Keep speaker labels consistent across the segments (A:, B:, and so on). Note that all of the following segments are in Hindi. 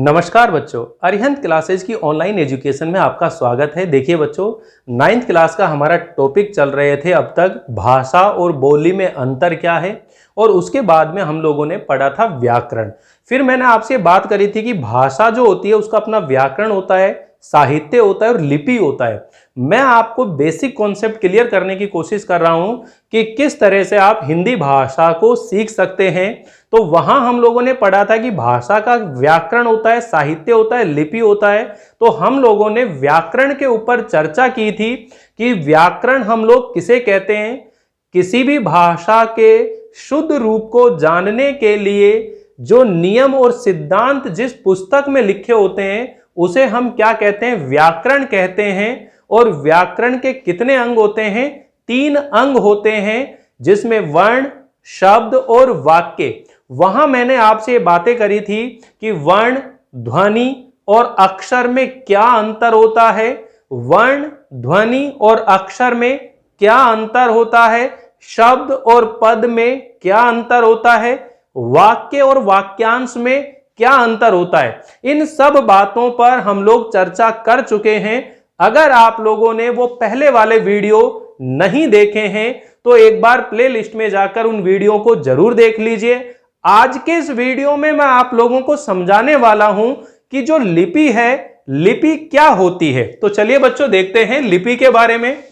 A: नमस्कार बच्चों, अरिहंत क्लासेज की ऑनलाइन एजुकेशन में आपका स्वागत है। देखिए बच्चों, 9th क्लास का हमारा टॉपिक चल रहे थे अब तक भाषा और बोली में अंतर क्या है, और उसके बाद में हम लोगों ने पढ़ा था व्याकरण। फिर मैंने आपसे बात करी थी कि भाषा जो होती है उसका अपना व्याकरण होता है, साहित्य होता है और लिपि होता है। मैं आपको बेसिक कॉन्सेप्ट क्लियर करने की कोशिश कर रहा हूं कि किस तरह से आप हिंदी भाषा को सीख सकते हैं। तो वहां हम लोगों ने पढ़ा था कि भाषा का व्याकरण होता है, साहित्य होता है, लिपि होता है। तो हम लोगों ने व्याकरण के ऊपर चर्चा की थी कि व्याकरण हम लोग किसे कहते हैं। किसी भी भाषा के शुद्ध रूप को जानने के लिए जो नियम और सिद्धांत जिस पुस्तक में लिखे होते हैं उसे हम क्या कहते हैं, व्याकरण कहते हैं। और व्याकरण के कितने अंग होते हैं? 3 अंग होते हैं, जिसमें वर्ण, शब्द और वाक्य। वहां मैंने आपसे ये बातें करी थी कि वर्ण, ध्वनि और अक्षर में क्या अंतर होता है, वर्ण, ध्वनि और अक्षर में क्या अंतर होता है, शब्द और पद में क्या अंतर होता है, वाक्य और वाक्यांश में क्या अंतर होता है। इन सब बातों पर हम लोग चर्चा कर चुके हैं। अगर आप लोगों ने वो पहले वाले वीडियो नहीं देखे हैं तो एक बार प्लेलिस्ट में जाकर उन वीडियो को जरूर देख लीजिए। आज के इस वीडियो में मैं आप लोगों को समझाने वाला हूं कि जो लिपि है, लिपि क्या होती है। तो चलिए बच्चों देखते हैं लिपि के बारे में।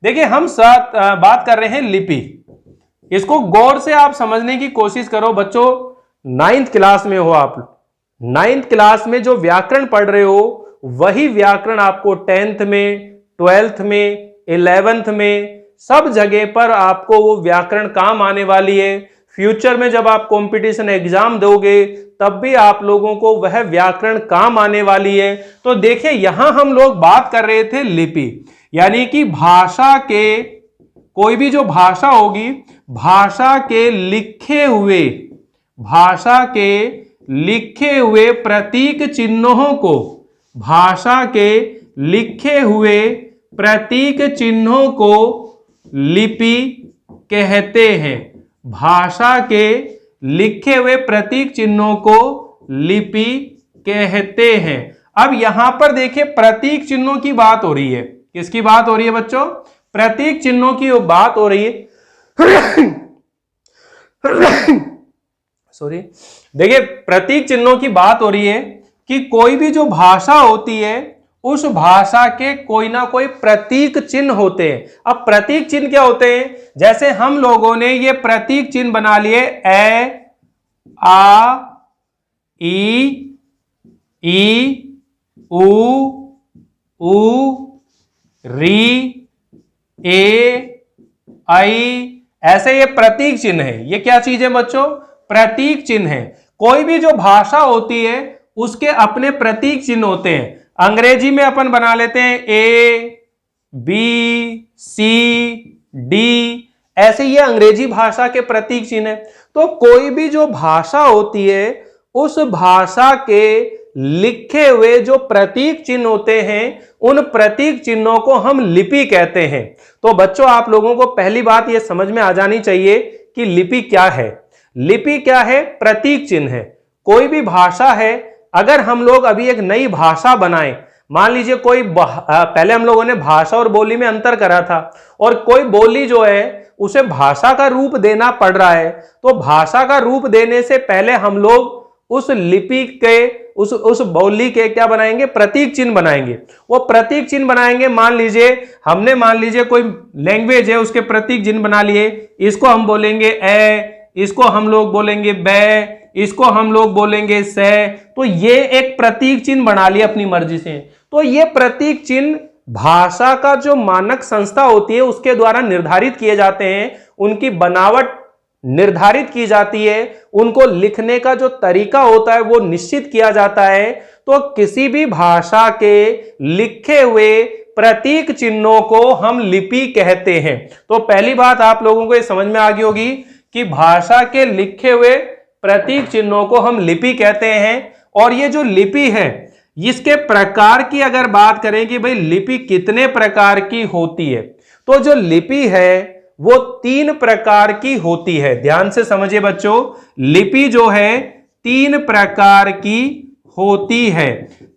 A: देखिए, हम साथ बात कर रहे हैं लिपि। इसको गौर से आप समझने की कोशिश करो बच्चों। 9th क्लास में हो आप, 9th क्लास में जो व्याकरण पढ़ रहे हो वही व्याकरण आपको 10th में, 12th में, 11th में, सब जगह पर आपको वो व्याकरण काम आने वाली है। फ्यूचर में जब आप कंपटीशन एग्जाम दोगे तब भी आप लोगों को वह व्याकरण काम आने वाली है। तो देखिए, यहां हम लोग बात कर रहे थे लिपि, यानी कि भाषा के, कोई भी जो भाषा होगी, भाषा के लिखे हुए, भाषा के लिखे हुए प्रतीक चिन्हों को, भाषा के लिखे हुए प्रतीक चिन्हों को लिपि कहते हैं। भाषा के लिखे हुए प्रतीक चिन्हों को लिपि कहते हैं। अब यहां पर देखिए, प्रतीक चिन्हों की बात हो रही है। किसकी बात हो रही है बच्चों? प्रतीक चिन्हों की बात हो रही है। सॉरी, देखिए, प्रतीक चिन्हों की बात हो रही है कि कोई भी जो भाषा होती है उस भाषा के कोई ना कोई प्रतीक चिन्ह होते हैं। अब प्रतीक चिन्ह क्या होते हैं? जैसे हम लोगों ने ये प्रतीक चिन्ह बना लिए, ए, आ, ई, उ, री, ए, आई, ऐसे ये प्रतीक चिन्ह है। ये क्या चीज है बच्चों? प्रतीक चिन्ह है। कोई भी जो भाषा होती है उसके अपने प्रतीक चिन्ह होते हैं। अंग्रेजी में अपन बना लेते हैं ए, बी, सी, डी, ऐसे ये अंग्रेजी भाषा के प्रतीक चिन्ह है। तो कोई भी जो भाषा होती है उस भाषा के लिखे हुए जो प्रतीक चिन्ह होते हैं उन प्रतीक चिन्हों को हम लिपि कहते हैं। तो बच्चों, आप लोगों को पहली बात यह समझ में आ जानी चाहिए कि लिपि क्या है। लिपि क्या है? प्रतीक चिन्ह है। कोई भी भाषा है, अगर हम लोग अभी एक नई भाषा बनाएं, मान लीजिए कोई पहले हम लोगों ने भाषा और बोली में अंतर करा था, और कोई बोली जो है उसे भाषा का रूप देना पड़ रहा है, तो भाषा का रूप देने से पहले हम लोग उस लिपि के, उस बोली के क्या बनाएंगे? प्रतीक चिन्ह बनाएंगे। वो प्रतीक चिन्ह बनाएंगे, मान लीजिए कोई लैंग्वेज है, उसके प्रतीक चिन्ह बना लिए। इसको हम बोलेंगे ए, इसको हम लोग बोलेंगे बे, इसको हम लोग बोलेंगे से। तो ये एक प्रतीक चिन्ह बना लिया अपनी मर्जी से। तो ये प्रतीक चिन्ह भाषा का जो मानक संस्था होती है उसके द्वारा निर्धारित किए जाते हैं। उनकी बनावट निर्धारित की जाती है, उनको लिखने का जो तरीका होता है वो निश्चित किया जाता है। तो किसी भी भाषा के लिखे हुए प्रतीक चिन्हों को हम लिपि कहते हैं। तो पहली बात आप लोगों को ये समझ में आ गई होगी कि भाषा के लिखे हुए प्रतीक चिन्हों को हम लिपि कहते हैं। और ये जो लिपि है, इसके प्रकार की अगर बात करें कि भाई लिपि कितने प्रकार की होती है, तो जो लिपि है वो 3 प्रकार की होती है। ध्यान से समझिए बच्चों, लिपि जो है 3 प्रकार की होती है।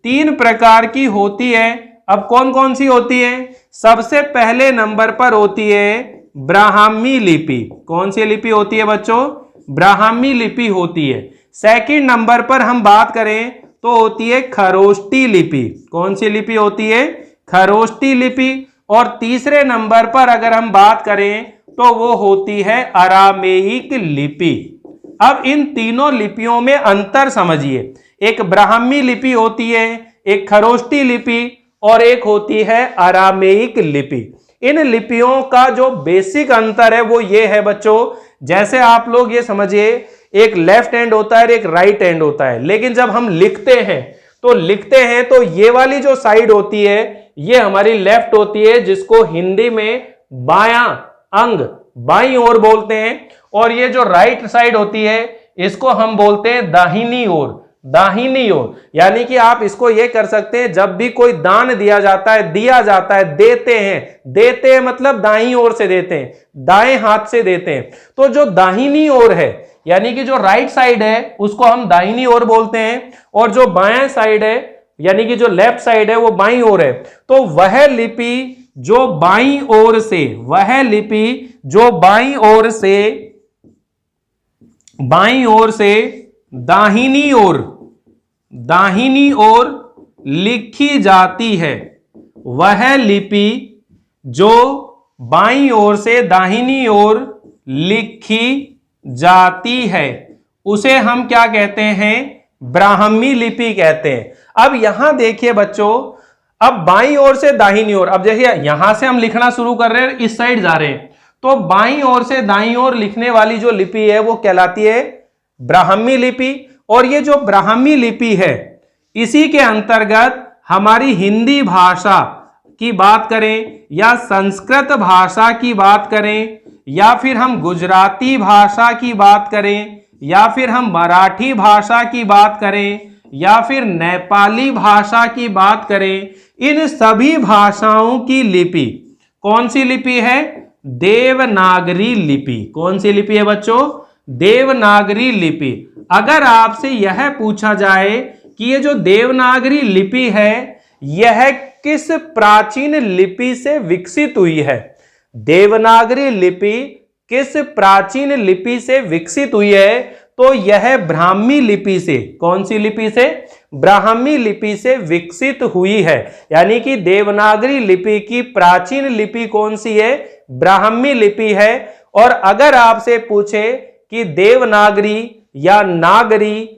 A: 3 प्रकार की होती है। अब कौन कौन सी होती है? सबसे पहले नंबर पर होती है ब्राह्मी लिपि। कौन सी लिपि होती है बच्चों? ब्राह्मी लिपि होती है। सेकंड नंबर पर हम बात करें तो होती है खरोष्टी लिपि। कौन सी लिपि होती है? खरोष्टी लिपि। और तीसरे नंबर पर अगर हम बात करें तो वो होती है अरामेइक लिपि। अब इन तीनों लिपियों में अंतर समझिए। एक ब्राह्मी लिपि होती है, एक खरोष्टी लिपि और एक होती है अरामेइक लिपि। इन लिपियों का जो बेसिक अंतर है वो ये है बच्चों, जैसे आप लोग ये समझिए एक लेफ्ट हैंड होता है, एक राइट हैंड होता है, लेकिन जब हम लिखते हैं तो ये वाली जो साइड होती है ये हमारी लेफ्ट होती है, जिसको हिंदी में बायां अंग, बाईं ओर बोलते हैं। और ये जो राइट साइड होती है इसको हम बोलते हैं दाहिनी ओर। दाहिनी ओर यानी कि आप इसको ये कर सकते हैं, जब भी कोई दान दिया जाता है, देते हैं मतलब दाईं ओर से देते हैं, दाएं हाथ से देते हैं। तो जो दाहिनी ओर है यानी कि जो राइट साइड है उसको हम दाहिनी ओर बोलते हैं, और जो बायां साइड है यानी कि जो लेफ्ट साइड है वो बाईं ओर है। तो वह लिपि जो बाईं ओर से दाहिनी ओर लिखी जाती है, वह लिपि जो बाईं ओर से दाहिनी ओर लिखी जाती है उसे हम क्या कहते हैं? ब्राह्मी लिपि कहते हैं। अब यहां देखिए बच्चों, अब बाईं ओर से दाहिनी ओर, अब देखिए यहां से हम लिखना शुरू कर रहे हैं, इस साइड जा रहे हैं, तो बाईं ओर से दाईं ओर लिखने वाली जो लिपि है वो कहलाती है ब्राह्मी लिपि। और ये जो ब्राह्मी लिपि है इसी के अंतर्गत हमारी हिंदी भाषा की बात करें या संस्कृत भाषा की बात करें या फिर हम गुजराती भाषा की बात करें या फिर हम मराठी भाषा की बात करें या फिर नेपाली भाषा की बात करें, इन सभी भाषाओं की लिपि कौन सी लिपि है? देवनागरी लिपि। कौन सी लिपि है बच्चों? देवनागरी लिपि। अगर आपसे यह पूछा जाए कि ये जो देवनागरी लिपि है यह किस प्राचीन लिपि से विकसित हुई है, देवनागरी लिपि किस प्राचीन लिपि से विकसित हुई है, तो यह ब्राह्मी लिपि से, कौन सी लिपि से? ब्राह्मी लिपि से विकसित हुई है। यानी कि देवनागरी लिपि की प्राचीन लिपि कौन सी है? ब्राह्मी लिपि है। और अगर आपसे पूछे कि देवनागरी या नागरी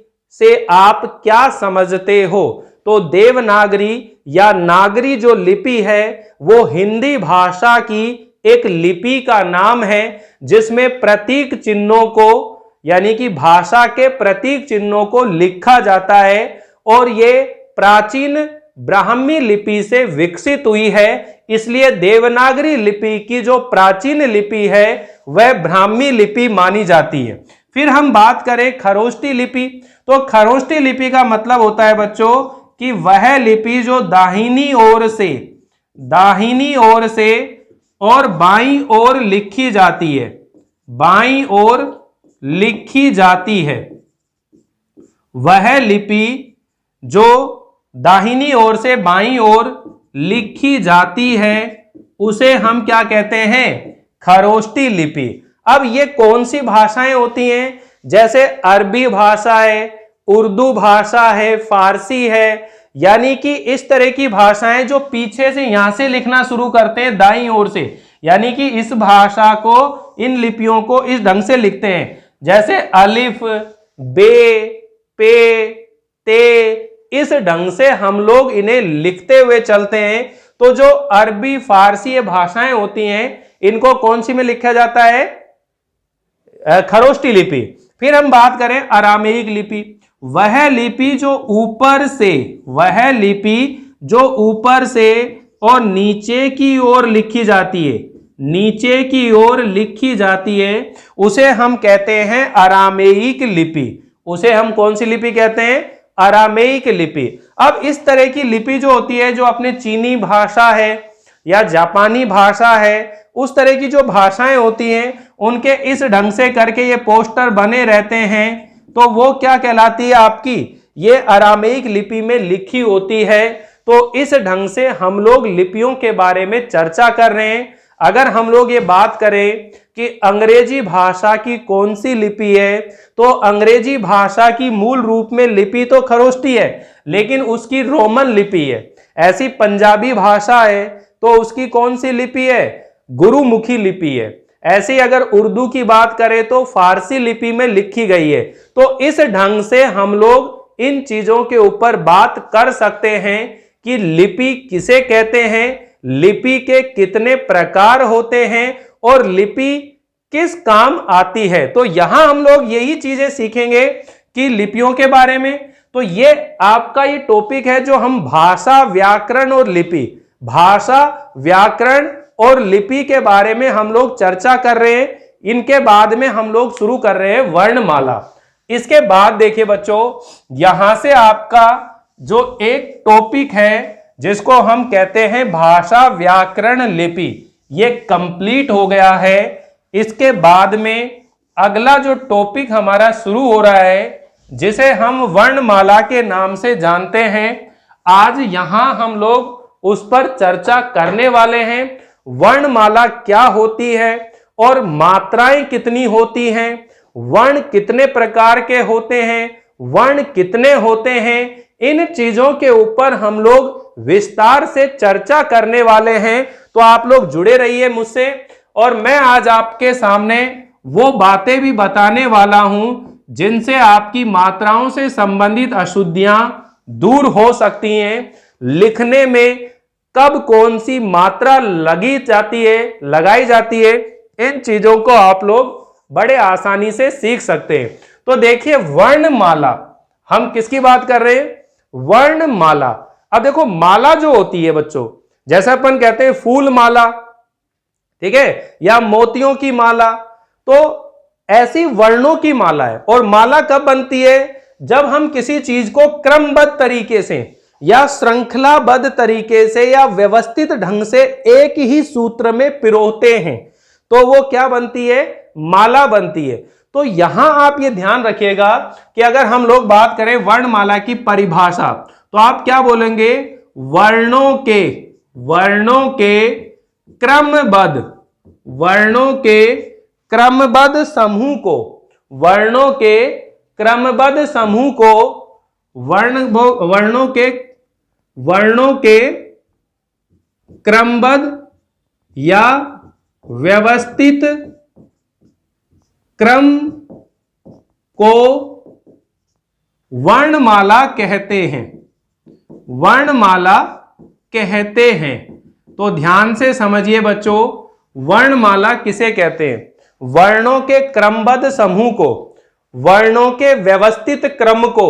A: से आप क्या समझते हो, तो देवनागरी या नागरी जो लिपि है वो हिंदी भाषा की एक लिपि का नाम है, जिसमें प्रतीक चिन्हों को यानी कि भाषा के प्रतीक चिन्हों को लिखा जाता है, और ये प्राचीन ब्राह्मी लिपि से विकसित हुई है। इसलिए देवनागरी लिपि की जो प्राचीन लिपि है वह ब्राह्मी लिपि मानी जाती है। फिर हम बात करें खरोष्टी लिपि, तो खरोष्टी लिपि का मतलब होता है बच्चों कि वह लिपि जो दाहिनी ओर से और बाईं ओर लिखी जाती है, बाईं ओर लिखी जाती है, वह लिपि जो दाहिनी ओर से बाईं ओर लिखी जाती है उसे हम क्या कहते हैं? खरोष्टी लिपि। अब ये कौन सी भाषाएं होती हैं? जैसे अरबी भाषा है, उर्दू भाषा है, फारसी है, यानी कि इस तरह की भाषाएं जो पीछे से यहां से लिखना शुरू करते हैं दाईं ओर से, यानी कि इस भाषा को, इन लिपियों को इस ढंग से लिखते हैं, जैसे अलिफ, बे, पे, ते, इस ढंग से हम लोग इन्हें लिखते हुए चलते हैं। तो जो अरबी फारसी ये भाषाएं होती हैं इनको कौन सी में लिखा जाता है? खरोष्टी लिपि। फिर हम बात करें अरामेइक लिपि, वह लिपि जो ऊपर से और नीचे की ओर लिखी जाती है, उसे हम कहते हैं अरामेइक लिपि। उसे हम कौन सी लिपि कहते हैं? अरामेइक लिपि। अब इस तरह की लिपि जो होती है, जो अपने चीनी भाषा है या जापानी भाषा है, उस तरह की जो भाषाएं होती हैं उनके इस ढंग से करके ये पोस्टर बने रहते हैं, तो वो क्या कहलाती है आपकी? ये अरामीक लिपि में लिखी होती है। तो इस ढंग से हम लोग लिपियों के बारे में चर्चा कर रहे हैं। अगर हम लोग ये बात करें कि अंग्रेजी भाषा की कौन सी लिपि है, तो अंग्रेजी भाषा की मूल रूप में लिपि तो खरोष्टी है, लेकिन उसकी रोमन लिपि है। ऐसी पंजाबी भाषा है तो उसकी कौन सी लिपि है, गुरुमुखी लिपि है। ऐसी अगर उर्दू की बात करें तो फारसी लिपि में लिखी गई है। तो इस ढंग से हम लोग इन चीजों के ऊपर बात कर सकते हैं कि लिपि किसे कहते हैं, लिपि के कितने प्रकार होते हैं और लिपि किस काम आती है। तो यहां हम लोग यही चीजें सीखेंगे कि लिपियों के बारे में। तो ये आपका ये टॉपिक है जो हम भाषा, व्याकरण और लिपि, भाषा, व्याकरण और लिपि के बारे में हम लोग चर्चा कर रहे हैं। इनके बाद में हम लोग शुरू कर रहे हैं वर्णमाला। इसके बाद देखिए बच्चों, यहां से आपका जो एक टॉपिक है जिसको हम कहते हैं भाषा, व्याकरण, लिपि, ये कंप्लीट हो गया है। इसके बाद में अगला जो टॉपिक हमारा शुरू हो रहा है जिसे हम वर्णमाला के नाम से जानते हैं, आज यहां हम लोग उस पर चर्चा करने वाले हैं। वर्णमाला क्या होती है और मात्राएं कितनी होती हैं, वर्ण कितने प्रकार के होते हैं, वर्ण कितने होते हैं, इन चीजों के ऊपर हम लोग विस्तार से चर्चा करने वाले हैं। तो आप लोग जुड़े रहिए मुझसे, और मैं आज आपके सामने वो बातें भी बताने वाला हूं जिनसे आपकी मात्राओं से संबंधित अशुद्धियां दूर हो सकती हैं। लिखने में कब कौन सी मात्रा लगाई जाती है, इन चीजों को आप लोग बड़े आसानी से सीख सकते हैं। तो देखिए वर्णमाला, हम किसकी बात कर रहे हैं, वर्णमाला। अब देखो माला जो होती है बच्चों, जैसे अपन कहते हैं फूल माला, ठीक है, या मोतियों की माला, तो ऐसी वर्णों की माला है। और माला कब बनती है, जब हम किसी चीज को क्रमबद्ध तरीके से या श्रृंखलाबद्ध तरीके से या व्यवस्थित ढंग से एक ही सूत्र में पिरोते हैं तो वो क्या बनती है, माला बनती है। तो यहां आप ये ध्यान रखिएगा कि अगर हम लोग बात करें वर्णमाला की परिभाषा, तो आप क्या बोलेंगे, वर्णों के क्रमबद्ध समूह को, वर्णों के क्रमबद्ध समूह को, वर्णों के क्रमबद्ध या व्यवस्थित क्रम को वर्णमाला कहते हैं, वर्णमाला कहते हैं। तो ध्यान से समझिए बच्चों, वर्णमाला किसे कहते हैं, वर्णों के क्रमबद्ध समूह को, वर्णों के व्यवस्थित क्रम को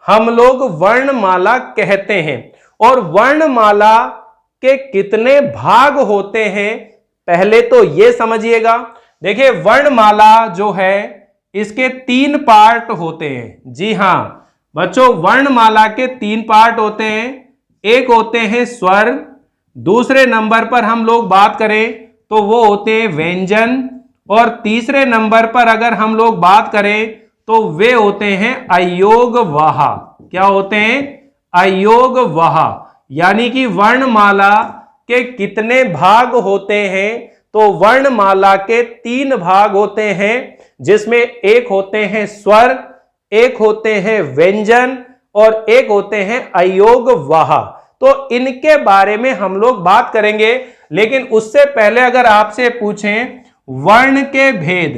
A: हम लोग वर्णमाला कहते हैं। और वर्णमाला के कितने भाग होते हैं, पहले तो ये समझिएगा। देखिए वर्णमाला जो है इसके 3 पार्ट होते हैं। जी हां बच्चों, वर्णमाला के 3 पार्ट होते हैं। एक होते हैं स्वर, दूसरे नंबर पर हम लोग बात करें तो वो होते हैं व्यंजन, और तीसरे नंबर पर अगर हम लोग बात करें तो वे होते हैं अयोगवाह। क्या होते हैं, अयोगवाह। यानी कि वर्णमाला के कितने भाग होते हैं, तो वर्णमाला के 3 भाग होते हैं, जिसमें एक होते हैं स्वर, एक होते हैं व्यंजन और एक होते हैं अयोगवाह। तो इनके बारे में हम लोग बात करेंगे। लेकिन उससे पहले अगर आपसे पूछें वर्ण के भेद,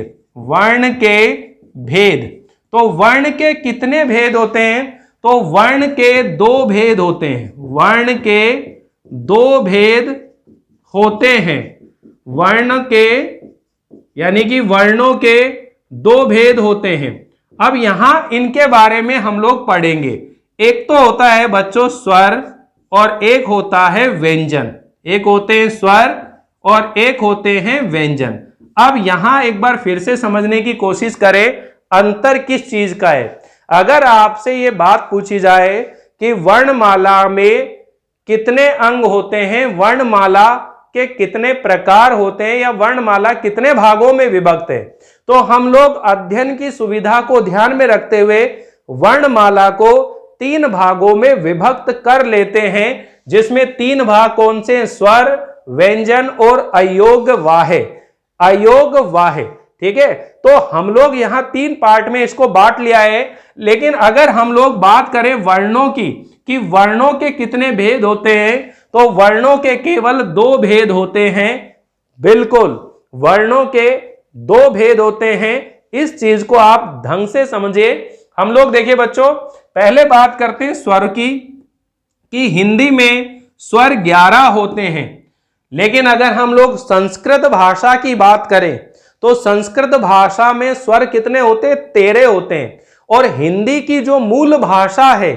A: तो वर्ण के कितने भेद होते हैं, तो वर्ण के 2 भेद होते हैं, वर्ण के 2 भेद होते हैं। वर्ण के यानी कि वर्णों के 2 भेद होते हैं। अब यहां इनके बारे में हम लोग पढ़ेंगे। एक तो होता है बच्चों स्वर और एक होता है व्यंजन। एक होते हैं स्वर और एक होते हैं व्यंजन। अब यहां एक बार फिर से समझने की कोशिश करें अंतर किस चीज का है। अगर आपसे ये बात पूछी जाए कि वर्णमाला में कितने अंग होते हैं, वर्णमाला के कितने प्रकार होते हैं, या वर्णमाला कितने भागों में विभक्त है, तो हम लोग अध्ययन की सुविधा को ध्यान में रखते हुए वर्णमाला को तीन भागों में विभक्त कर लेते हैं, जिसमें तीन भाग कौन से हैं? स्वर, व्यंजन और अयोग वाहे। अयोग वाहे, ठीक है। तो हम लोग यहां तीन पार्ट में इसको बांट लिया है। लेकिन अगर हम लोग बात करें वर्णों की, कि वर्णों के कितने भेद होते हैं, तो वर्णों के केवल दो भेद होते हैं। बिल्कुल, वर्णों के दो भेद होते हैं। इस चीज को आप ढंग से समझिए। हम लोग देखिए बच्चों, पहले बात करते हैं स्वर की, कि हिंदी में स्वर 11 होते हैं। लेकिन अगर हम लोग संस्कृत भाषा की बात करें, तो संस्कृत भाषा में स्वर कितने होते हैं? 13 होते हैं। और हिंदी की जो मूल भाषा है,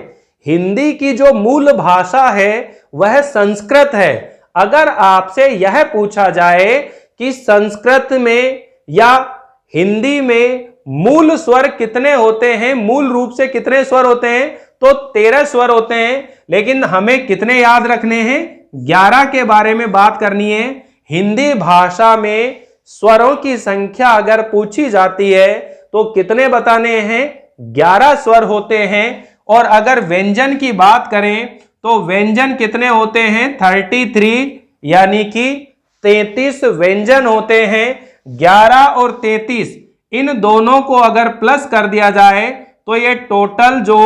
A: हिंदी की जो मूल भाषा है वह संस्कृत है। अगर आपसे यह पूछा जाए कि संस्कृत में या हिंदी में मूल स्वर कितने होते हैं, मूल रूप से कितने स्वर होते हैं, तो 13 स्वर होते हैं। लेकिन हमें कितने याद रखने हैं? 11 के बारे में बात करनी है। हिंदी भाषा में स्वरों की संख्या अगर पूछी जाती है तो कितने बताने हैं? 11 स्वर होते हैं। और अगर व्यंजन की बात करें तो व्यंजन कितने होते हैं? 33, यानी कि 33 व्यंजन होते हैं। 11 और 33 इन दोनों को अगर प्लस कर दिया जाए तो ये टोटल जो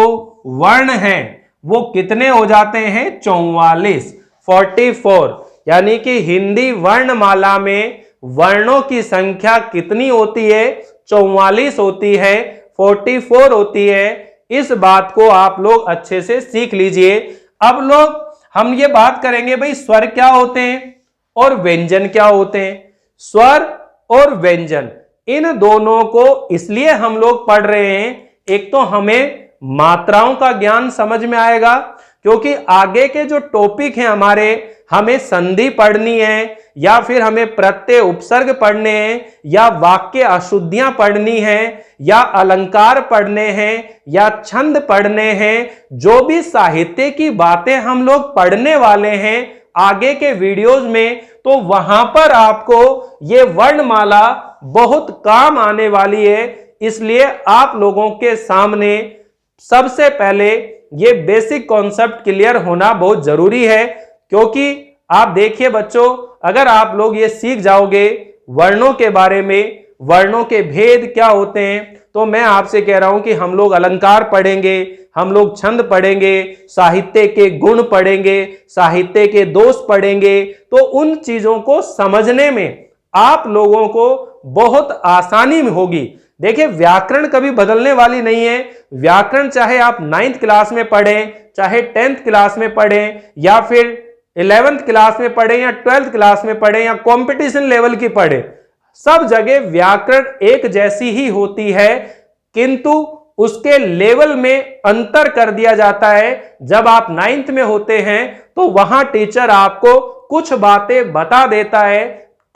A: वर्ण हैं वो कितने हो जाते हैं? 44 यानी कि हिंदी वर्णमाला में वर्णों की संख्या कितनी होती है? 44 होती है, 44 होती है। इस बात को आप लोग अच्छे से सीख लीजिए। अब लोग हम ये बात करेंगे भाई स्वर क्या होते हैं और व्यंजन क्या होते हैं। स्वर और व्यंजन इन दोनों को इसलिए हम लोग पढ़ रहे हैं, एक तो हमें मात्राओं का ज्ञान समझ में आएगा, क्योंकि आगे के जो टॉपिक हैं हमारे, हमें संधि पढ़नी है, या फिर हमें प्रत्यय उपसर्ग पढ़ने हैं, या वाक्य अशुद्धियां पढ़नी है, या अलंकार पढ़ने हैं, या छंद पढ़ने हैं। जो भी साहित्य की बातें हम लोग पढ़ने वाले हैं आगे के वीडियोस में, तो वहां पर आपको ये वर्णमाला बहुत काम आने वाली है। इसलिए आप लोगों के सामने सबसे पहले ये बेसिक कॉन्सेप्ट क्लियर होना बहुत जरूरी है। क्योंकि आप देखिए बच्चों, अगर आप लोग ये सीख जाओगे वर्णों के बारे में, वर्णों के भेद क्या होते हैं, तो मैं आपसे कह रहा हूं कि हम लोग अलंकार पढ़ेंगे, हम लोग छंद पढ़ेंगे, साहित्य के गुण पढ़ेंगे, साहित्य के दोष पढ़ेंगे। तो उन चीजों को समझने में आप लोगों को बहुत आसानी होगी। देखिए, व्याकरण कभी बदलने वाली नहीं है। व्याकरण चाहे आप 9th क्लास में पढ़ें, चाहे 10th क्लास में पढ़ें, या फिर 11th क्लास में पढ़ें, या 12th क्लास में पढ़ें, या कंपटीशन लेवल की पढ़ें, सब जगह व्याकरण एक जैसी ही होती है। किंतु उसके लेवल में अंतर कर दिया जाता है। जब आप 9th में होते हैं तो वहां टीचर आपको कुछ बातें बता देता है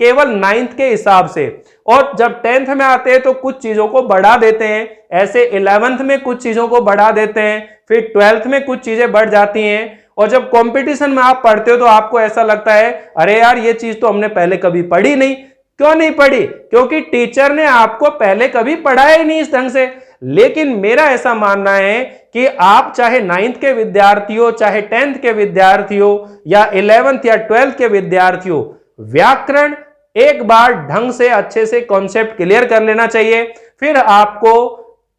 A: केवल 9th के हिसाब से, और जब 10th में आते हैं तो कुछ चीजों को बढ़ा देते हैं। ऐसे 11th में कुछ चीजों को बढ़ा देते हैं, फिर 12th में कुछ चीजें बढ़ जाती हैं। और जब कंपटीशन में आप पढ़ते हो तो आपको ऐसा लगता है, अरे यार ये चीज तो हमने पहले कभी पढ़ी नहीं। क्यों नहीं पढ़ी? क्योंकि टीचर ने आपको पहले कभी पढ़ाया ही नहीं इस ढंग से। लेकिन मेरा ऐसा मानना है कि आप चाहे 9th के विद्यार्थी हो, चाहे 10th के विद्यार्थी हो, या 11th या 12th के विद्यार्थी हो, व्याकरण एक बार ढंग से अच्छे से कॉन्सेप्ट क्लियर कर लेना चाहिए। फिर आपको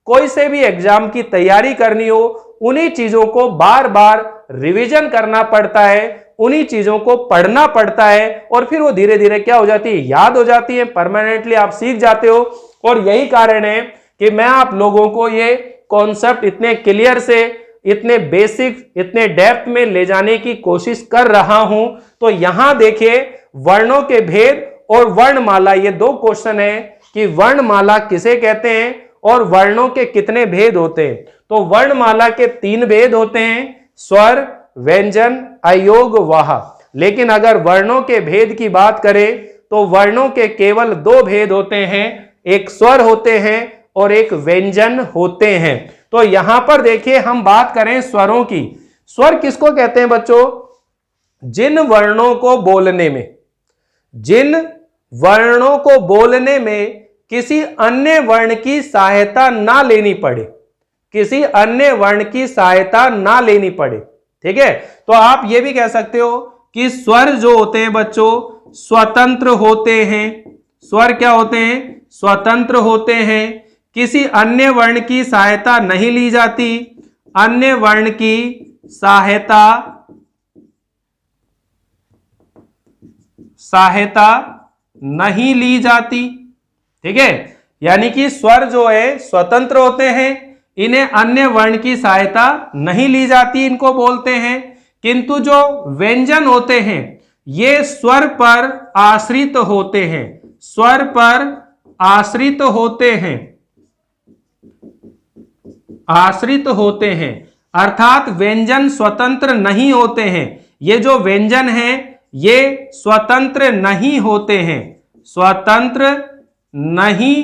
A: कोई से भी एग्जाम की तैयारी करनी हो, उन्हीं चीजों को बार बार रिवीजन करना पड़ता है, उन्हीं चीजों को पढ़ना पड़ता है, और फिर वो धीरे धीरे क्या हो जाती है? याद हो जाती है, परमानेंटली आप सीख जाते हो। और यही कारण है कि मैं आप लोगों को ये कॉन्सेप्ट इतने क्लियर से, इतने बेसिक, इतने डेप्थ में ले जाने की कोशिश कर रहा हूं। तो यहां देखिए, वर्णों के भेद और वर्णमाला, ये दो क्वेश्चन है कि वर्णमाला किसे कहते हैं और वर्णों के कितने भेद होते हैं। तो वर्णमाला के 3 भेद होते हैं, स्वर, व्यंजन, अयोग, वाह। लेकिन अगर वर्णों के भेद की बात करें तो वर्णों के केवल 2 भेद होते हैं, एक स्वर होते हैं और एक व्यंजन होते हैं। तो यहां पर देखिए, हम बात करें स्वरों की। स्वर किसको कहते हैं बच्चों? जिन वर्णों को बोलने में, जिन वर्णों को बोलने में किसी अन्य वर्ण की सहायता ना लेनी पड़े, किसी अन्य वर्ण की सहायता ना लेनी पड़े। ठीक है, तो आप ये भी कह सकते हो कि स्वर जो होते हैं बच्चों स्वतंत्र होते हैं। स्वर क्या होते हैं? स्वतंत्र होते हैं, किसी अन्य वर्ण की सहायता नहीं ली जाती, अन्य वर्ण की सहायता नहीं ली जाती। ठीक है, यानी कि स्वर जो है स्वतंत्र होते हैं, इन्हें अन्य वर्ण की सहायता नहीं ली जाती, इनको बोलते हैं। किंतु जो व्यंजन होते हैं ये स्वर पर आश्रित होते हैं, स्वर पर आश्रित होते हैं, आश्रित होते हैं, अर्थात व्यंजन स्वतंत्र नहीं होते हैं। ये जो व्यंजन हैं ये स्वतंत्र नहीं होते हैं, स्वतंत्र नहीं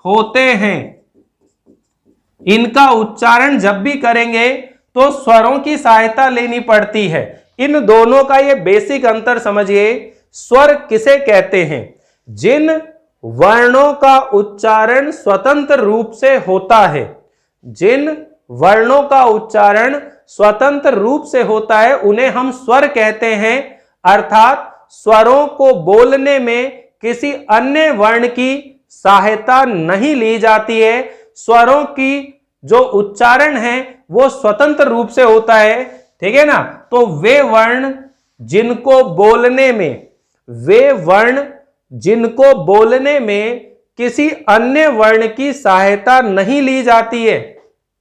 A: होते हैं। इनका उच्चारण जब भी करेंगे तो स्वरों की सहायता लेनी पड़ती है। इन दोनों का ये बेसिक अंतर समझिए। स्वर किसे कहते हैं? जिन वर्णों का उच्चारण स्वतंत्र रूप से होता है, जिन वर्णों का उच्चारण स्वतंत्र रूप से होता है उन्हें हम स्वर कहते हैं। अर्थात स्वरों को बोलने में किसी अन्य वर्ण की सहायता नहीं ली जाती है, स्वरों की जो उच्चारण है वो स्वतंत्र रूप से होता है। ठीक है ना, तो वे वर्ण जिनको बोलने में, वे वर्ण जिनको बोलने में किसी अन्य वर्ण की सहायता नहीं ली जाती है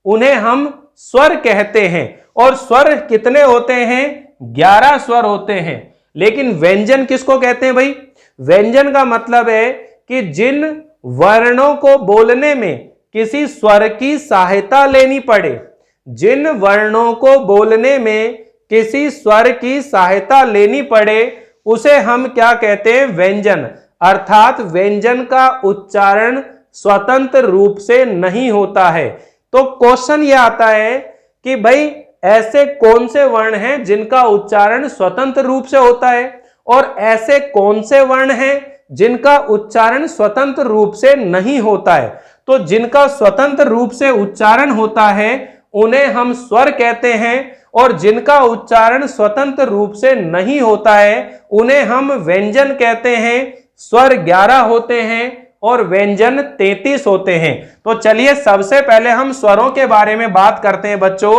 A: उन्हें हम स्वर कहते हैं। और स्वर कितने होते हैं? 11 स्वर होते हैं। लेकिन व्यंजन किसको कहते हैं भाई? व्यंजन का मतलब है कि जिन वर्णों को बोलने में किसी स्वर की सहायता लेनी पड़े, जिन वर्णों को बोलने में किसी स्वर की सहायता लेनी पड़े उसे हम क्या कहते हैं? व्यंजन। अर्थात व्यंजन का उच्चारण स्वतंत्र रूप से नहीं होता है। तो क्वेश्चन ये आता है कि भाई ऐसे कौन से वर्ण हैं जिनका उच्चारण स्वतंत्र रूप से होता है और ऐसे कौन से वर्ण हैं जिनका उच्चारण स्वतंत्र रूप से नहीं होता है। तो जिनका स्वतंत्र रूप से उच्चारण होता है उन्हें हम स्वर कहते हैं और जिनका उच्चारण स्वतंत्र रूप से नहीं होता है उन्हें हम व्यंजन कहते हैं। स्वर 11 होते हैं और व्यंजन 33 होते हैं। तो चलिए सबसे पहले हम स्वरों के बारे में बात करते हैं बच्चों।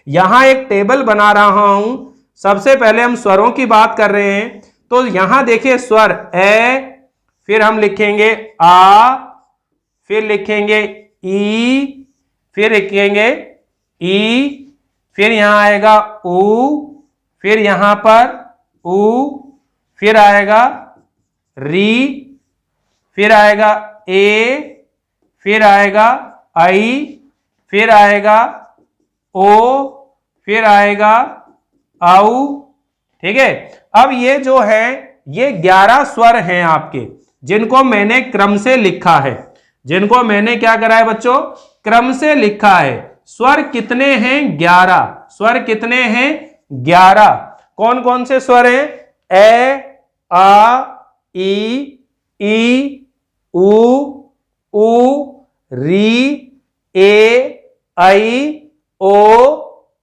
A: यहां एक टेबल बना रहा हूं, सबसे पहले हम स्वरों की बात कर रहे हैं। तो यहां देखिए स्वर ए, फिर हम लिखेंगे आ, फिर लिखेंगे ई, फिर लिखेंगे ई, फिर यहां आएगा ऊ, फिर यहां पर ऊ, फिर आएगा री, फिर आएगा ए, फिर आएगा आई, फिर आएगा ओ, फिर आएगा आउ। ठीक है, अब ये जो है ये 11 स्वर हैं आपके, जिनको मैंने क्रम से लिखा है, जिनको मैंने क्या करा है बच्चों? क्रम से लिखा है। स्वर कितने हैं? 11। स्वर कितने हैं? 11। कौन कौन से स्वर हैं? ए, आ, ई, उ, री, ए, आई, ओ,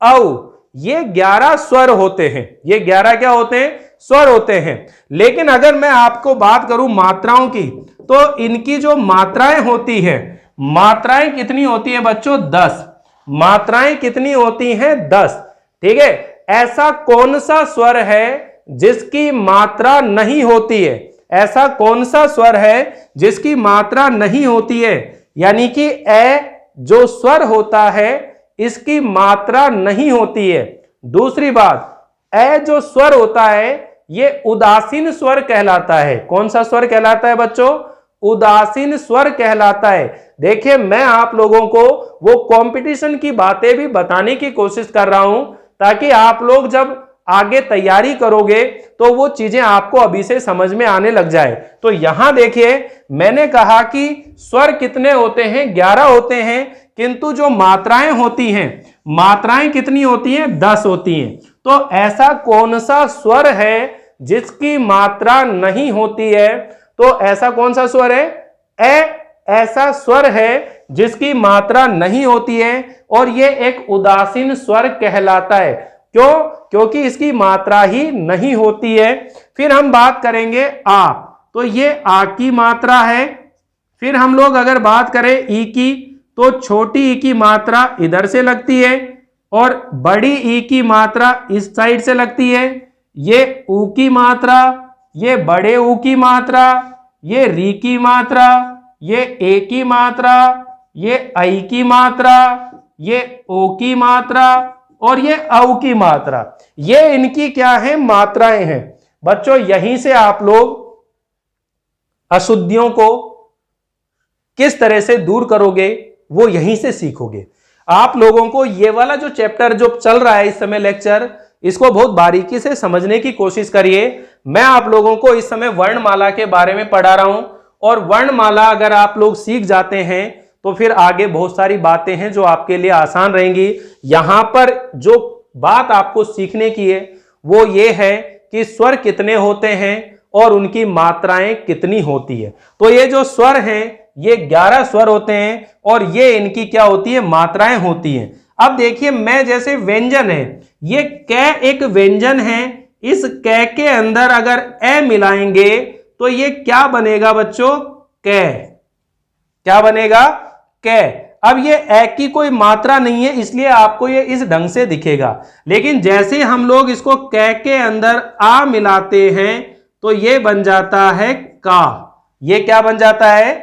A: औ। ये 11 स्वर होते हैं। ये 11 क्या होते हैं? स्वर होते हैं। लेकिन अगर मैं आपको बात करूं मात्राओं की, तो इनकी जो मात्राएं होती है, मात्राएं कितनी होती है बच्चों? 10। मात्राएं कितनी होती हैं? 10। ठीक है, ऐसा कौन सा स्वर है जिसकी मात्रा नहीं होती है? ऐसा कौन सा स्वर है जिसकी मात्रा नहीं होती है? यानी कि ए जो स्वर होता है इसकी मात्रा नहीं होती है। दूसरी बात, ए जो स्वर होता है ये उदासीन स्वर कहलाता है। कौन सा स्वर कहलाता है बच्चों? उदासीन स्वर कहलाता है। देखिए मैं आप लोगों को वो कंपटीशन की बातें भी बताने की कोशिश कर रहा हूं ताकि आप लोग जब आगे तैयारी करोगे तो वो चीजें आपको अभी से समझ में आने लग जाए। तो यहां देखिए मैंने कहा कि स्वर कितने होते हैं? 11 होते हैं, किंतु जो मात्राएं होती हैं, मात्राएं कितनी होती हैं? 10 होती हैं। तो ऐसा कौन सा स्वर है जिसकी मात्रा नहीं होती है? तो ऐसा कौन सा स्वर है? ए ऐसा स्वर है जिसकी मात्रा नहीं होती है और ये एक उदासीन स्वर कहलाता है। क्यों? क्योंकि इसकी मात्रा ही नहीं होती है। फिर हम बात करेंगे आ, तो ये आ की मात्रा है। फिर हम लोग अगर बात करें ई की, तो छोटी ई की मात्रा इधर से लगती है और बड़ी ई की मात्रा इस साइड से लगती है। ये ऊ की मात्रा, ये बड़े ऊ की मात्रा, ये री की मात्रा, ये ए की मात्रा, ये आई की मात्रा, ये ओ की मात्रा और ये औ की मात्रा, ये इनकी क्या है? मात्राएं हैं। बच्चों यहीं से आप लोग अशुद्धियों को किस तरह से दूर करोगे वो यहीं से सीखोगे। आप लोगों को ये वाला जो चैप्टर जो चल रहा है इस समय लेक्चर, इसको बहुत बारीकी से समझने की कोशिश करिए। मैं आप लोगों को इस समय वर्णमाला के बारे में पढ़ा रहा हूं और वर्णमाला अगर आप लोग सीख जाते हैं तो फिर आगे बहुत सारी बातें हैं जो आपके लिए आसान रहेंगी। यहां पर जो बात आपको सीखने की है वो ये है कि स्वर कितने होते हैं और उनकी मात्राएं कितनी होती है। तो ये जो स्वर हैं ये 11 स्वर होते हैं और ये इनकी क्या होती है? मात्राएं होती हैं। अब देखिए, मैं जैसे व्यंजन है, ये कै एक व्यंजन है, इस कै के अंदर अगर ए मिलाएंगे तो ये क्या बनेगा बच्चों? कै। क्या बनेगा? कै। अब ये ए की कोई मात्रा नहीं है इसलिए आपको ये इस ढंग से दिखेगा, लेकिन जैसे हम लोग इसको कै के अंदर आ मिलाते हैं तो ये बन जाता है का। ये क्या बन जाता है?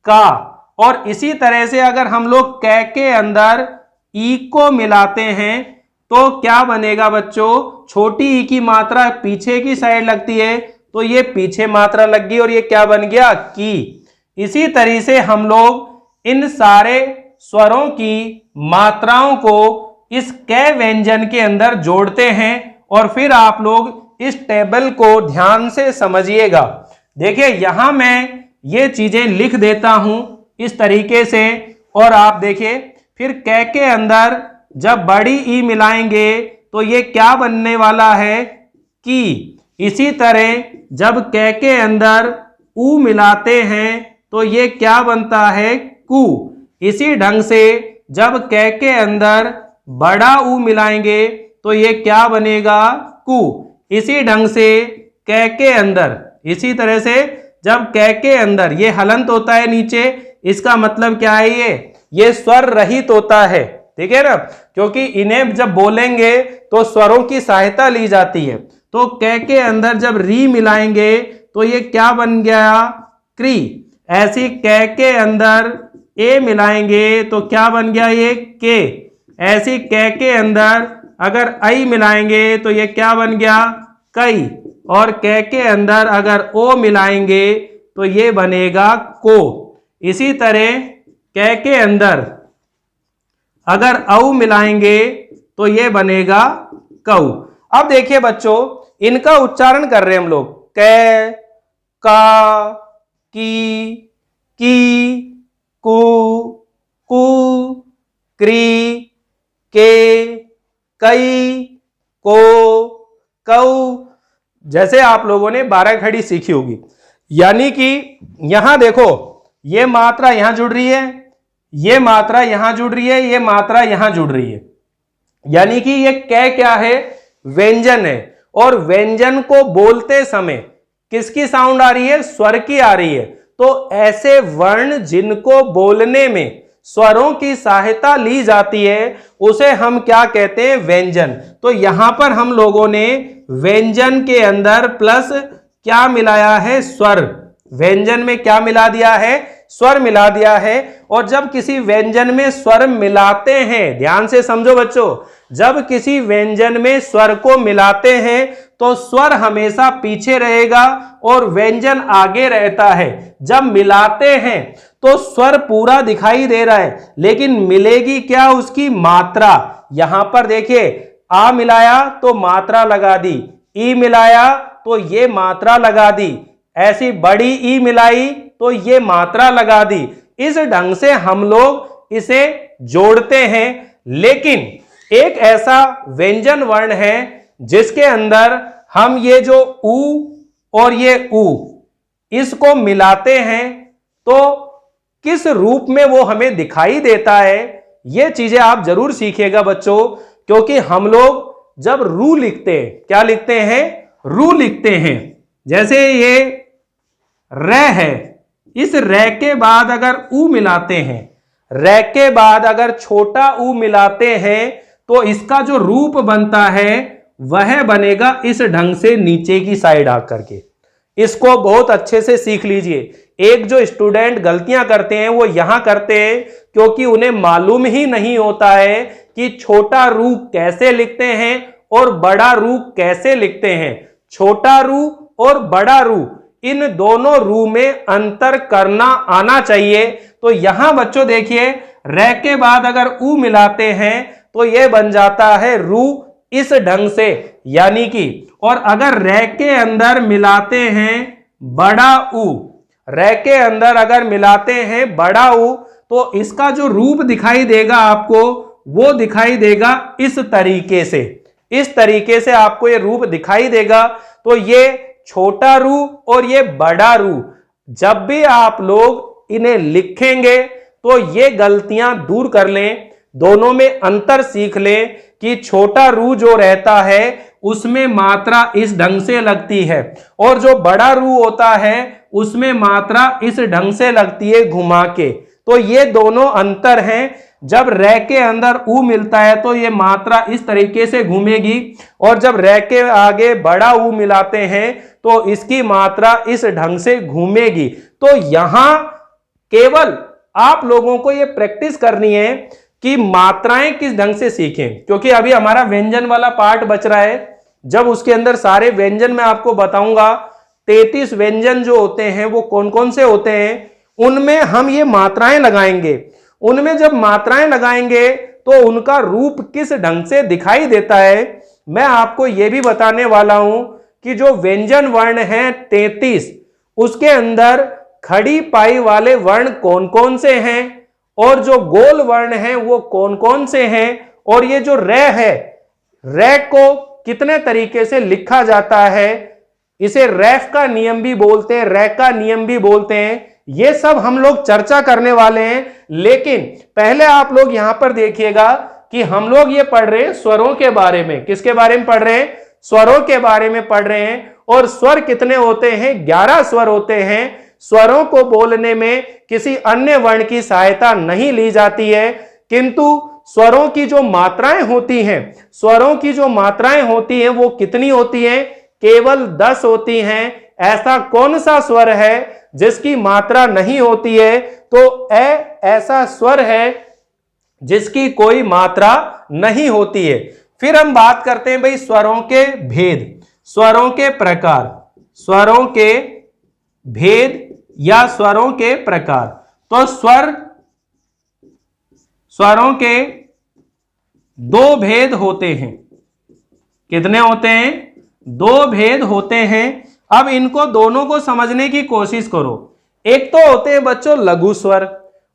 A: का। और इसी तरह से अगर हम लोग कै के अंदर ई को मिलाते हैं तो क्या बनेगा बच्चों? छोटी ई की मात्रा पीछे की साइड लगती है तो ये पीछे मात्रा लग गई और ये क्या बन गया? की। इसी तरह से हम लोग इन सारे स्वरों की मात्राओं को इस कै व्यंजन के अंदर जोड़ते हैं और फिर आप लोग इस टेबल को ध्यान से समझिएगा। देखिए यहां मैं ये चीजें लिख देता हूं इस तरीके से और आप देखिए फिर कै के अंदर जब बड़ी ई मिलाएंगे तो ये क्या बनने वाला है? की। इसी तरह जब कै के अंदर ऊ मिलाते हैं तो ये क्या बनता है? कू। इसी ढंग से जब कै के अंदर बड़ा ऊ मिलाएंगे तो ये क्या बनेगा? कू। इसी ढंग से कै के अंदर, इसी तरह से जब कै के अंदर ये हलंत होता है नीचे, इसका मतलब क्या है? ये स्वर रहित होता है, ठीक है ना, क्योंकि इन्हें जब बोलेंगे तो स्वरों की सहायता ली जाती है। तो कै के अंदर जब री मिलाएंगे तो ये क्या बन गया? क्री। ऐसी कै के अंदर ए मिलाएंगे तो क्या बन गया? ये के। ऐसी कै के अंदर अगर आई मिलाएंगे तो ये क्या बन गया? कई। और कै के अंदर अगर ओ मिलाएंगे तो ये बनेगा को। इसी तरह कै के अंदर अगर औ मिलाएंगे तो ये बनेगा कऊ। अब देखिए बच्चों, इनका उच्चारण कर रहे हैं हम लोग। कै, का, की, कू, कू, क्री, के, कई, को, कऊ। जैसे आप लोगों ने 12 खड़ी सीखी होगी, यानी कि यहां देखो ये मात्रा यहां जुड़ रही है, ये मात्रा यहां जुड़ रही है, ये मात्रा यहां जुड़ रही है, यानी कि ये कै क्या है? व्यंजन है। और व्यंजन को बोलते समय किसकी साउंड आ रही है? स्वर की आ रही है। तो ऐसे वर्ण जिनको बोलने में स्वरों की सहायता ली जाती है उसे हम क्या कहते हैं? व्यंजन। तो यहां पर हम लोगों ने व्यंजन के अंदर प्लस क्या मिलाया है? स्वर। व्यंजन में क्या मिला दिया है? स्वर मिला दिया है। और जब किसी व्यंजन में स्वर मिलाते हैं, ध्यान से समझो बच्चों, जब किसी व्यंजन में स्वर को मिलाते हैं तो स्वर हमेशा पीछे रहेगा और व्यंजन आगे रहता है। जब मिलाते हैं तो स्वर पूरा दिखाई दे रहा है लेकिन मिलेगी क्या? उसकी मात्रा। यहां पर देखिए, आ मिलाया तो मात्रा लगा दी, ई मिलाया तो ये मात्रा लगा दी, ऐसी बड़ी ई मिलाई तो ये मात्रा लगा दी। इस ढंग से हम लोग इसे जोड़ते हैं। लेकिन एक ऐसा व्यंजन वर्ण है जिसके अंदर हम ये जो ऊ और ये ऊ इसको मिलाते हैं तो किस रूप में वो हमें दिखाई देता है, ये चीजें आप जरूर सीखिएगा बच्चों। क्योंकि हम लोग जब रू लिखते हैं, क्या लिखते हैं, रू लिखते हैं। जैसे ये र है, इस र के बाद अगर ऊ मिलाते हैं, र के बाद अगर छोटा ऊ मिलाते हैं, तो इसका जो रूप बनता है वह बनेगा इस ढंग से नीचे की साइड आकर के। इसको बहुत अच्छे से सीख लीजिए। एक जो स्टूडेंट गलतियां करते हैं वो यहां करते हैं क्योंकि उन्हें मालूम ही नहीं होता है कि छोटा रू कैसे लिखते हैं और बड़ा रू कैसे लिखते हैं। छोटा रू और बड़ा रू, इन दोनों रू में अंतर करना आना चाहिए। तो यहां बच्चों देखिए, र के बाद अगर ऊ मिलाते हैं तो यह बन जाता है रू इस ढंग से, यानी कि, और अगर र के अंदर मिलाते हैं बड़ा ऊ, र के अंदर अगर मिलाते हैं बड़ा ऊ, तो इसका जो रूप दिखाई देगा आपको, वो दिखाई देगा इस तरीके से। इस तरीके से आपको ये रूप दिखाई देगा। तो ये छोटा रू और ये बड़ा रू, जब भी आप लोग इन्हें लिखेंगे तो ये गलतियां दूर कर लें, दोनों में अंतर सीख लें कि छोटा रू जो रहता है उसमें मात्रा इस ढंग से लगती है और जो बड़ा रू होता है उसमें मात्रा इस ढंग से लगती है घुमा के। तो ये दोनों अंतर हैं। जब र के अंदर ऊ मिलता है तो ये मात्रा इस तरीके से घूमेगी और जब र के आगे बड़ा ऊ मिलाते हैं तो इसकी मात्रा इस ढंग से घूमेगी। तो यहां केवल आप लोगों को ये प्रैक्टिस करनी है कि मात्राएं किस ढंग से सीखें, क्योंकि अभी हमारा व्यंजन वाला पार्ट बच रहा है। जब उसके अंदर सारे व्यंजन मैं आपको बताऊंगा, 33 व्यंजन जो होते हैं वो कौन कौन से होते हैं, उनमें हम ये मात्राएं लगाएंगे। उनमें जब मात्राएं लगाएंगे तो उनका रूप किस ढंग से दिखाई देता है, मैं आपको यह भी बताने वाला हूं कि जो व्यंजन वर्ण है 33, उसके अंदर खड़ी पाई वाले वर्ण कौन कौन से हैं और जो गोल वर्ण हैं वो कौन कौन से हैं, और ये जो र है, र को कितने तरीके से लिखा जाता है, इसे रैफ का नियम भी बोलते हैं, रै का नियम भी बोलते हैं। ये सब हम लोग चर्चा करने वाले हैं। लेकिन पहले आप लोग यहां पर देखिएगा कि हम लोग ये पढ़ रहे हैं स्वरों के बारे में। किसके बारे में पढ़ रहे हैं, स्वरों के बारे में पढ़ रहे हैं। और स्वर कितने होते हैं, 11 स्वर होते हैं। स्वरों को बोलने में किसी अन्य वर्ण की सहायता नहीं ली जाती है, किंतु स्वरों की जो मात्राएं होती हैं, स्वरों की जो मात्राएं होती हैं वो कितनी होती हैं, केवल 10 होती हैं। ऐसा कौन सा स्वर है जिसकी मात्रा नहीं होती है, तो ऐसा स्वर है जिसकी कोई मात्रा नहीं होती है। फिर हम बात करते हैं भाई स्वरों के भेद, स्वरों के प्रकार, स्वरों के भेद या स्वरों के प्रकार। तो स्वरों के 2 भेद होते हैं। कितने होते हैं, 2 भेद होते हैं। अब इनको दोनों को समझने की कोशिश करो। एक तो होते हैं बच्चों लघु स्वर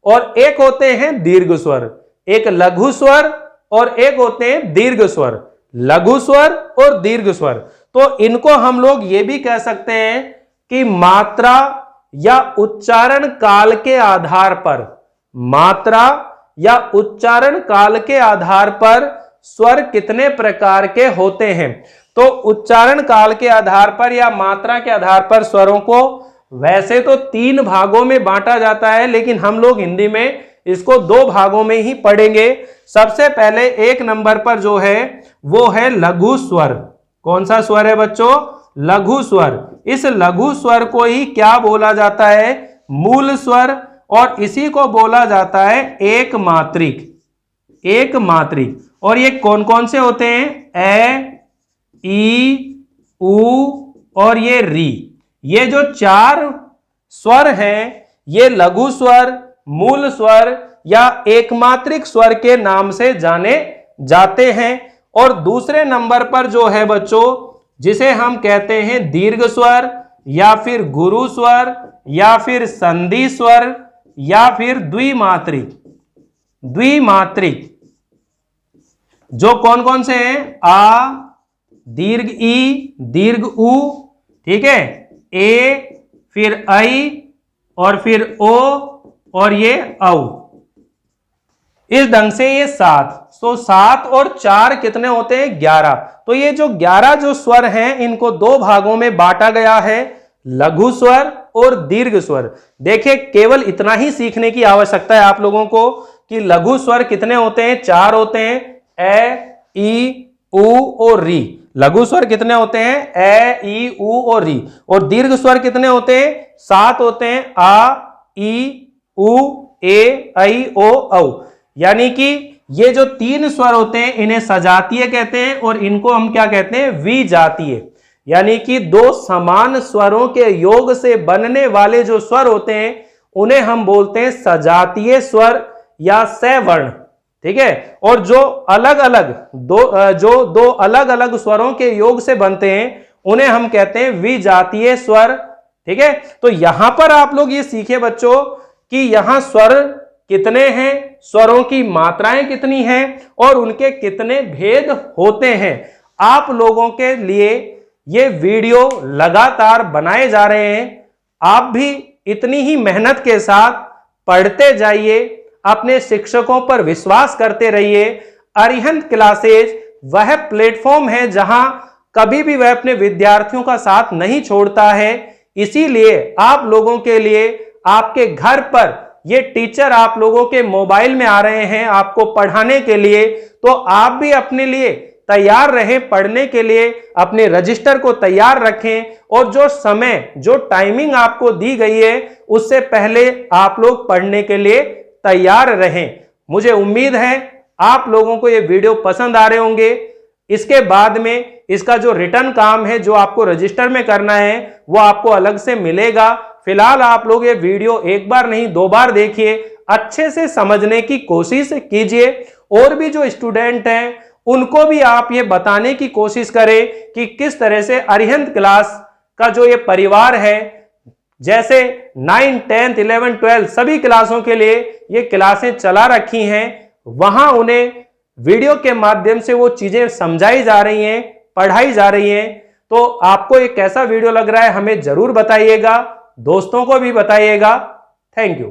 A: और एक होते हैं दीर्घ स्वर। एक लघु स्वर और एक होते हैं दीर्घ स्वर, लघु स्वर और दीर्घ स्वर। तो इनको हम लोग ये भी कह सकते हैं कि मात्रा या उच्चारण काल के आधार पर, मात्रा या उच्चारण काल के आधार पर स्वर कितने प्रकार के होते हैं। तो उच्चारण काल के आधार पर या मात्रा के आधार पर स्वरों को वैसे तो 3 भागों में बांटा जाता है, लेकिन हम लोग हिंदी में इसको 2 भागों में ही पढ़ेंगे। सबसे पहले 1 नंबर पर जो है वो है लघु स्वर। कौन सा स्वर है बच्चों, लघु स्वर। इस लघु स्वर को ही क्या बोला जाता है, मूल स्वर, और इसी को बोला जाता है एक मात्रिक, एक मात्रिक। और ये कौन कौन से होते हैं, ए, ई, उ और ये री। ये जो 4 स्वर हैं ये लघु स्वर, मूल स्वर या एकमात्रिक स्वर के नाम से जाने जाते हैं। और दूसरे नंबर पर जो है बच्चों, जिसे हम कहते हैं दीर्घ स्वर या फिर गुरु स्वर या फिर संधि स्वर या फिर द्विमात्रिक, द्विमात्रिक जो कौन कौन से हैं, आ, दीर्घ ई, दीर्घ उ, ठीक है, ए, फिर आई और फिर ओ और ये औ। इस ढंग से ये 7। तो 7 और 4 कितने होते हैं? 11। तो ये जो 11 जो स्वर हैं इनको दो भागों में बांटा गया है, लघु स्वर और दीर्घ स्वर। देखिए केवल इतना ही सीखने की आवश्यकता है आप लोगों को कि लघु स्वर कितने होते हैं? 4 होते हैं, ए, ई, उ और री। लघु स्वर कितने होते हैं? ए, ई, उ और री। और दीर्घ स्वर कितने होते हैं? 7 होते हैं, आ, ई, उ, ए, ऐ, ओ, औ। यानी कि ये जो 3 स्वर होते हैं इन्हें सजातीय कहते हैं और इनको हम क्या कहते हैं? विजातीय। यानी कि दो समान स्वरों के योग से बनने वाले जो स्वर होते हैं उन्हें हम बोलते हैं सजातीय स्वर या सवर्ण। ठीक है। और जो अलग अलग दो अलग अलग स्वरों के योग से बनते हैं उन्हें हम कहते हैं विजातीय स्वर। ठीक है। तो यहां पर आप लोग ये सीखे बच्चों कि यहां स्वर कितने हैं, स्वरों की मात्राएं कितनी हैं और उनके कितने भेद होते हैं। आप लोगों के लिए ये वीडियो लगातार बनाए जा रहे हैं। आप भी इतनी ही मेहनत के साथ पढ़ते जाइए, अपने शिक्षकों पर विश्वास करते रहिए। अरिहंत क्लासेज वह प्लेटफॉर्म है जहां कभी भी वह अपने विद्यार्थियों का साथ नहीं छोड़ता है। इसीलिए आप लोगों के लिए आपके घर पर ये टीचर आप लोगों के मोबाइल में आ रहे हैं आपको पढ़ाने के लिए। तो आप भी अपने लिए तैयार रहें पढ़ने के लिए, अपने रजिस्टर को तैयार रखें और जो समय जो टाइमिंग आपको दी गई है उससे पहले आप लोग पढ़ने के लिए तैयार रहें। मुझे उम्मीद है आप लोगों को ये वीडियो पसंद आ रहे होंगे। इसके बाद में इसका जो रिटर्न काम है जो आपको रजिस्टर में करना है वो आपको अलग से मिलेगा। फिलहाल आप लोग ये वीडियो एक बार नहीं 2 बार देखिए, अच्छे से समझने की कोशिश कीजिए। और भी जो स्टूडेंट हैं उनको भी आप ये बताने की कोशिश करें कि किस तरह से अरिहंत क्लास का जो ये परिवार है, जैसे 9, 10, 11, 12 सभी क्लासों के लिए ये क्लासें चला रखी हैं, वहां उन्हें वीडियो के माध्यम से वो चीजें समझाई जा रही हैं, पढ़ाई जा रही हैं। तो आपको ये कैसा वीडियो लग रहा है हमें जरूर बताइएगा, दोस्तों को भी बताइएगा। Thank you.